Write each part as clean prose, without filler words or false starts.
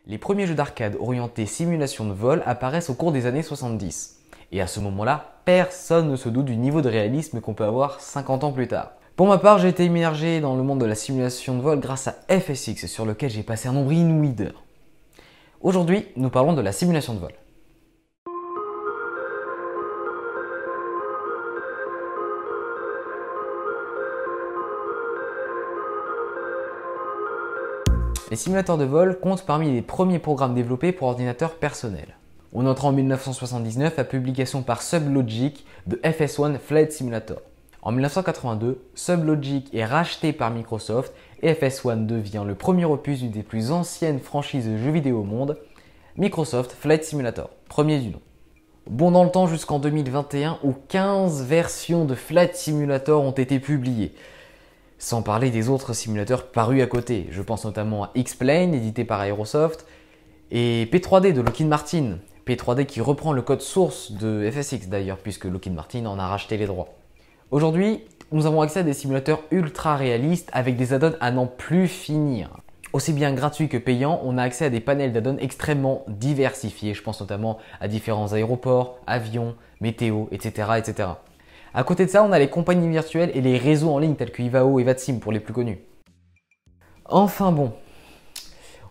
Les premiers jeux d'arcade orientés simulation de vol apparaissent au cours des années 70. Et à ce moment-là, personne ne se doute du niveau de réalisme qu'on peut avoir 50 ans plus tard. Pour ma part, j'ai été immergé dans le monde de la simulation de vol grâce à FSX, sur lequel j'ai passé un nombre inouï d'heures. Aujourd'hui, nous parlons de la simulation de vol. Les simulateurs de vol comptent parmi les premiers programmes développés pour ordinateur personnel. On entre en 1979 à publication par Sublogic de FS1 Flight Simulator. En 1982, Sublogic est racheté par Microsoft et FS1 devient le premier opus d'une des plus anciennes franchises de jeux vidéo au monde, Microsoft Flight Simulator, premier du nom. Bon dans le temps jusqu'en 2021 où 15 versions de Flight Simulator ont été publiées. Sans parler des autres simulateurs parus à côté. Je pense notamment à X-Plane, édité par Aerosoft, et P3D de Lockheed Martin. P3D qui reprend le code source de FSX d'ailleurs, puisque Lockheed Martin en a racheté les droits. Aujourd'hui, nous avons accès à des simulateurs ultra réalistes avec des add-ons à n'en plus finir. Aussi bien gratuits que payants, on a accès à des panels d'add-ons extrêmement diversifiés. Je pense notamment à différents aéroports, avions, météo, etc., etc. À côté de ça, on a les compagnies virtuelles et les réseaux en ligne tels que Ivao et Vatsim pour les plus connus. Enfin bon,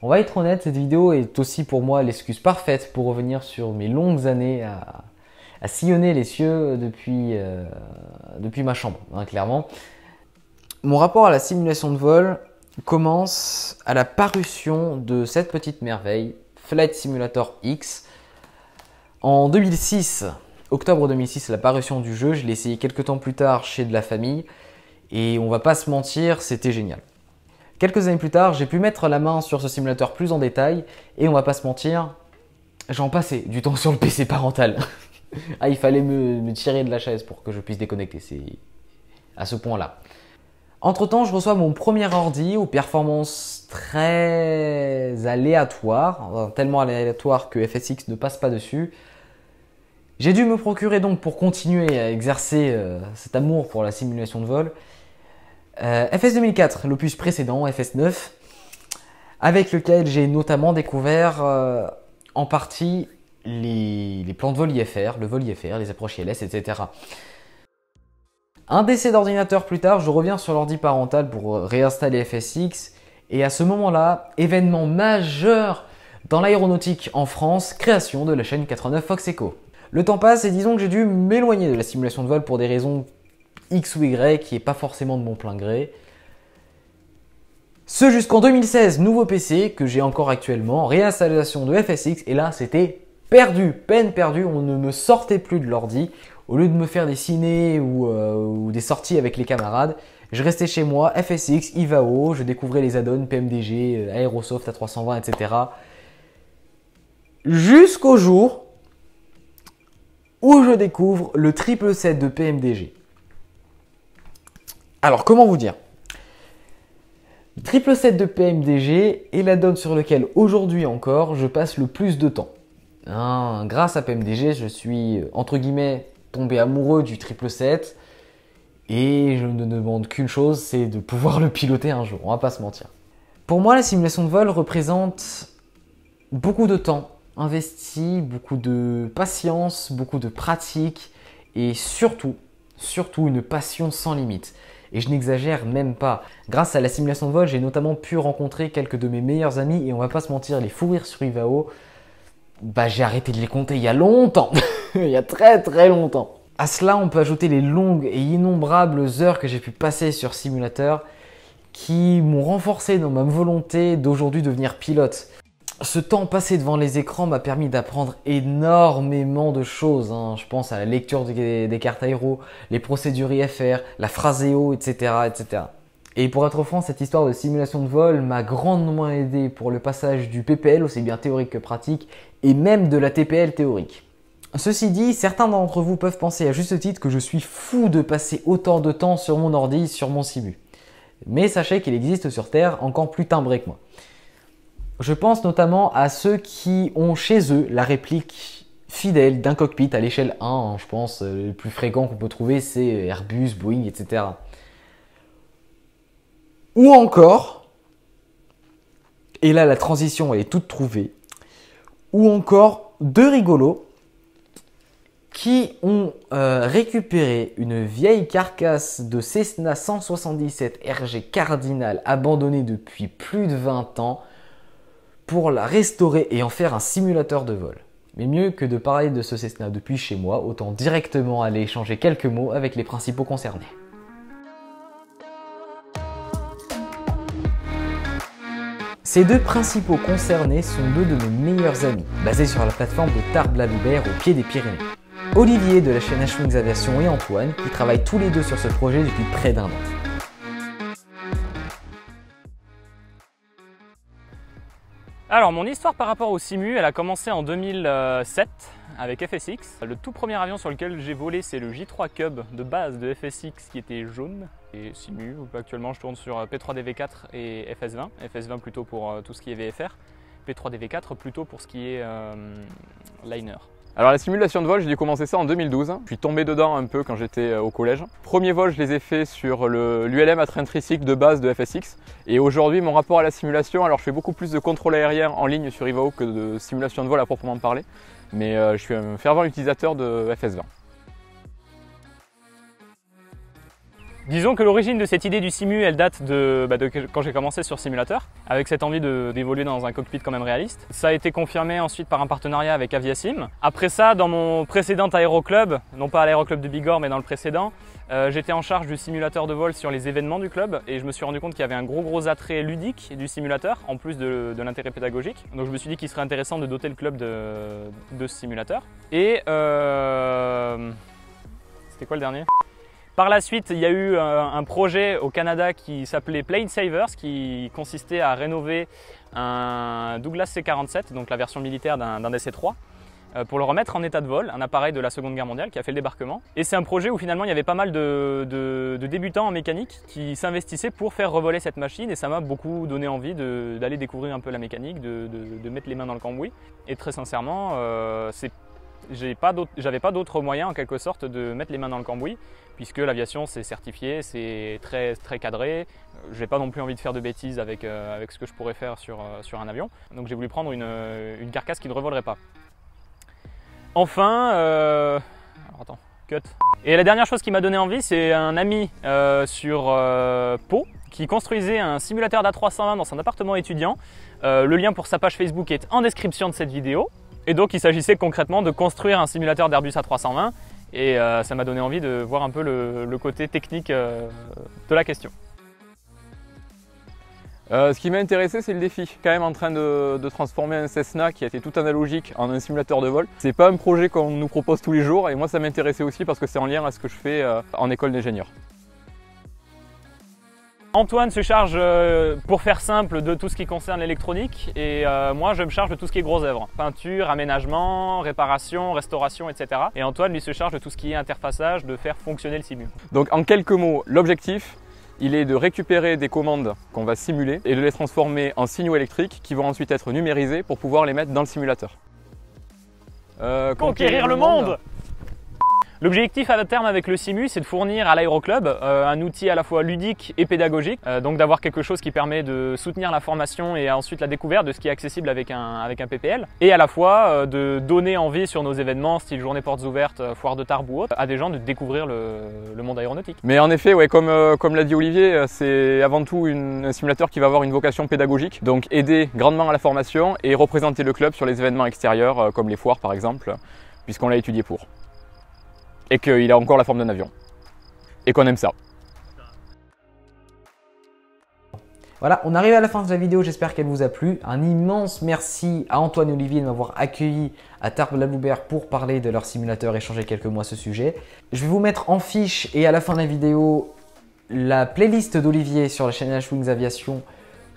on va être honnête, cette vidéo est aussi pour moi l'excuse parfaite pour revenir sur mes longues années à sillonner les cieux depuis ma chambre, clairement. Mon rapport à la simulation de vol commence à la parution de cette petite merveille, Flight Simulator X, en 2006. Octobre 2006, la parution du jeu, je l'ai essayé quelques temps plus tard chez de la famille et on va pas se mentir, c'était génial. Quelques années plus tard, j'ai pu mettre la main sur ce simulateur plus en détail et on va pas se mentir, j'en passais du temps sur le PC parental. Ah, il fallait me tirer de la chaise pour que je puisse déconnecter, c'est à ce point-là. Entre temps, je reçois mon premier ordi aux performances très aléatoires, tellement aléatoires que FSX ne passe pas dessus. J'ai dû me procurer donc pour continuer à exercer cet amour pour la simulation de vol FS 2004, l'opus précédent, FS9, avec lequel j'ai notamment découvert en partie les plans de vol IFR, le vol IFR, les approches ILS, etc. Un décès d'ordinateur plus tard, je reviens sur l'ordi parental pour réinstaller FSX et à ce moment-là, événement majeur dans l'aéronautique en France, création de la chaîne 89 Fox Echo. Le temps passe et disons que j'ai dû m'éloigner de la simulation de vol pour des raisons X ou Y qui n'est pas forcément de mon plein gré. Ce jusqu'en 2016, nouveau PC que j'ai encore actuellement, réinstallation de FSX et là c'était perdu, peine perdue, on ne me sortait plus de l'ordi. Au lieu de me faire des ciné ou des sorties avec les camarades, je restais chez moi, FSX, Ivao, je découvrais les add-ons, PMDG, Aerosoft A320, etc. Jusqu'au jour où je découvre le 777 de PMDG. Alors, comment vous dire? Le 777 de PMDG est l'add-on sur lequel, aujourd'hui encore, je passe le plus de temps. Grâce à PMDG, je suis, entre guillemets, tombé amoureux du 777 et je ne demande qu'une chose, c'est de pouvoir le piloter un jour, on va pas se mentir. Pour moi, la simulation de vol représente beaucoup de temps investi, beaucoup de patience, beaucoup de pratique et surtout une passion sans limite. Et je n'exagère même pas. Grâce à la simulation de vol, j'ai notamment pu rencontrer quelques de mes meilleurs amis et on va pas se mentir, les fous rires sur Ivao, j'ai arrêté de les compter il y a longtemps, il y a très longtemps. À cela, on peut ajouter les longues et innombrables heures que j'ai pu passer sur simulateur qui m'ont renforcé dans ma volonté d'aujourd'hui devenir pilote. Ce temps passé devant les écrans m'a permis d'apprendre énormément de choses. Je pense à la lecture des cartes aéro, les procédures IFR, la phraseo, etc., etc. Et pour être franc, cette histoire de simulation de vol m'a grandement aidé pour le passage du PPL, aussi bien théorique que pratique, et même de la TPL théorique. Ceci dit, certains d'entre vous peuvent penser à juste titre que je suis fou de passer autant de temps sur mon ordi, sur mon simu. Mais sachez qu'il existe sur Terre encore plus timbrés que moi. Je pense notamment à ceux qui ont chez eux la réplique fidèle d'un cockpit à l'échelle 1. Je pense le plus fréquent qu'on peut trouver, c'est Airbus, Boeing, etc. Ou encore, Et là, la transition, elle est toute trouvée. Ou encore deux rigolos qui ont récupéré une vieille carcasse de Cessna 177 RG Cardinal abandonnée depuis plus de 20 ans pour la restaurer et en faire un simulateur de vol. Mais mieux que de parler de ce Cessna depuis chez moi, autant directement aller échanger quelques mots avec les principaux concernés. Ces deux principaux concernés sont deux de mes meilleurs amis, basés sur la plateforme de Tarbes-la-Loubert au pied des Pyrénées. Olivier de la chaîne H-Wings Aviation et Antoine qui travaillent tous les deux sur ce projet depuis près d'1 an. Alors mon histoire par rapport au Simu, elle a commencé en 2007 avec FSX. Le tout premier avion sur lequel j'ai volé, c'est le J3 Cub de base de FSX qui était jaune. Et Simu, actuellement je tourne sur P3DV4 et FS20. FS20 plutôt pour tout ce qui est VFR, P3DV4 plutôt pour ce qui est liner. Alors la simulation de vol, j'ai dû commencer ça en 2012. Je suis tombé dedans un peu quand j'étais au collège. Premier vol, je les ai fait sur l'ULM à train tricycle de base de FSX. Et aujourd'hui, mon rapport à la simulation, alors je fais beaucoup plus de contrôle aérien en ligne sur Ivao que de simulation de vol à proprement parler. Mais je suis un fervent utilisateur de FS20. Disons que l'origine de cette idée du Simu, elle date de quand j'ai commencé sur simulateur, avec cette envie d'évoluer dans un cockpit quand même réaliste. Ça a été confirmé ensuite par un partenariat avec Aviasim. Après ça, dans mon précédent aéroclub, non pas à l'aéroclub de Bigorre, mais dans le précédent, j'étais en charge du simulateur de vol sur les événements du club et je me suis rendu compte qu'il y avait un gros attrait ludique du simulateur, en plus de l'intérêt pédagogique. Donc je me suis dit qu'il serait intéressant de doter le club de ce simulateur. Et c'était quoi le dernier ? Par la suite, il y a eu un projet au Canada qui s'appelait Plane Savers, qui consistait à rénover un Douglas C-47, donc la version militaire d'un DC-3, pour le remettre en état de vol, un appareil de la Seconde Guerre mondiale qui a fait le débarquement. Et c'est un projet où finalement il y avait pas mal de débutants en mécanique qui s'investissaient pour faire revoler cette machine et ça m'a beaucoup donné envie d'aller découvrir un peu la mécanique, de mettre les mains dans le cambouis. Et très sincèrement, j'avais pas d'autre moyen en quelque sorte de mettre les mains dans le cambouis puisque l'aviation c'est certifié, c'est très cadré. J'ai pas non plus envie de faire de bêtises avec ce que je pourrais faire sur un avion. Donc j'ai voulu prendre une carcasse qui ne revolerait pas. Enfin, alors attends, cut. Et la dernière chose qui m'a donné envie, c'est un ami sur Pau qui construisait un simulateur d'A320 dans son appartement étudiant. Le lien pour sa page Facebook est en description de cette vidéo. Et donc il s'agissait concrètement de construire un simulateur d'Airbus A320 et ça m'a donné envie de voir un peu le côté technique de la question. Ce qui m'a intéressé, c'est le défi. Quand même en train de transformer un Cessna qui a été tout analogique en un simulateur de vol. C'est pas un projet qu'on nous propose tous les jours et moi ça m'intéressait aussi parce que c'est en lien à ce que je fais en école d'ingénieur. Antoine se charge, pour faire simple, de tout ce qui concerne l'électronique et moi je me charge de tout ce qui est gros œuvre. Peinture, aménagement, réparation, restauration, etc. Et Antoine lui se charge de tout ce qui est interfaçage, de faire fonctionner le Simu. Donc en quelques mots, l'objectif, il est de récupérer des commandes qu'on va simuler et de les transformer en signaux électriques qui vont ensuite être numérisés pour pouvoir les mettre dans le simulateur. Conquérir le monde. L'objectif à terme avec le Simu, c'est de fournir à l'aéroclub un outil à la fois ludique et pédagogique, donc d'avoir quelque chose qui permet de soutenir la formation et ensuite la découverte de ce qui est accessible avec un PPL, et à la fois de donner envie sur nos événements, style journée portes ouvertes, foire de Tarbes ou autre, à des gens de découvrir le monde aéronautique. Mais en effet, ouais, comme l'a dit Olivier, c'est avant tout un simulateur qui va avoir une vocation pédagogique, donc aider grandement à la formation et représenter le club sur les événements extérieurs, comme les foires par exemple, puisqu'on l'a étudié pour. Et qu'il a encore la forme d'un avion. Et qu'on aime ça. Voilà, on arrive à la fin de la vidéo, j'espère qu'elle vous a plu. Un immense merci à Antoine et Olivier de m'avoir accueilli à Tarbes-la-Loubert pour parler de leur simulateur, échanger quelques mots à ce sujet. Je vais vous mettre en fiche et à la fin de la vidéo la playlist d'Olivier sur la chaîne H-Wings Aviation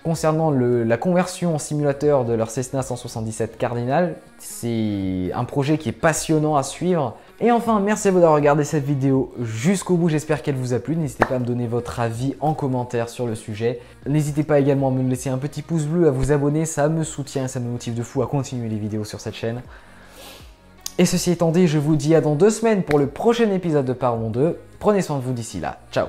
concernant la conversion en simulateur de leur Cessna 177 Cardinal. C'est un projet qui est passionnant à suivre. Et enfin, merci à vous d'avoir regardé cette vidéo jusqu'au bout, j'espère qu'elle vous a plu. N'hésitez pas à me donner votre avis en commentaire sur le sujet. N'hésitez pas également à me laisser un petit pouce bleu, à vous abonner, ça me soutient, ça me motive de fou à continuer les vidéos sur cette chaîne. Et ceci étant dit, je vous dis à dans 2 semaines pour le prochain épisode de Parlons 2. Prenez soin de vous d'ici là, ciao.